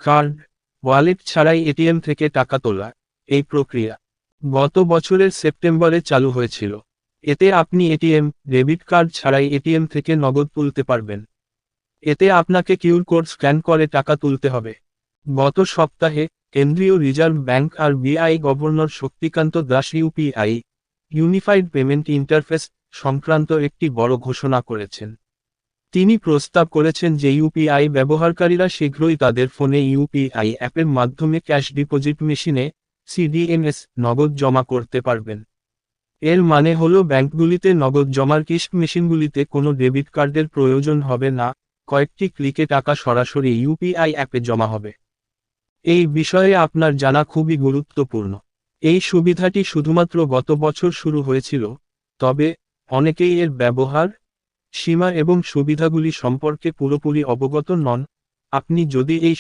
Card, wallet ছাড়াই ATM থেকে টাকা তোলা। এই প্রক্রিয়া গত বছরের সেপ্টেম্বরে চালু হয়েছিল। এতে আপনি এটিএম, ডেবিট কার্ড ছাড়াই এটিএম থেকে নগদ তুলতে পারবেন। এতে আপনাকে কিউআর কোড স্ক্যান করে টাকা তুলতে হবে। গত সপ্তাহে কেন্দ্রীয় reserve bank RBI governor Shaktikanta Das UPI unified payment interface সংক্রান্ত একটি বড় ঘোষণা করেছেন। তিনি প্রস্তাব করেছেন যে ইউপিআই ব্যবহারকারীরা শীঘ্রই তাদের ফোনে ইউপিআই অ্যাপের মাধ্যমে ক্যাশ ডিপোজিট মেশিনে সিডিএমএস নগদ জমা করতে পারবেন। এর মানে হলো ব্যাংকগুলিতে নগদ জমার কিস্ট মেশিনগুলিতে কোনো ডেবিট কার্ডের প্রয়োজন হবে না, কয়েকটি ক্লিকে টাকা সরাসরি ইউপিআই অ্যাপে জমা হবে। এই বিষয়ে আপনার জানা খুবই গুরুত্বপূর্ণ। এই সুবিধাটি শুধুমাত্র গত বছর শুরু হয়েছিল, তবে অনেকেই এর ব্যবহার, সীমা এবং সুবিধাগুলি সম্পর্কে পুরোপুরি অবগত নন। আপনি যদি এই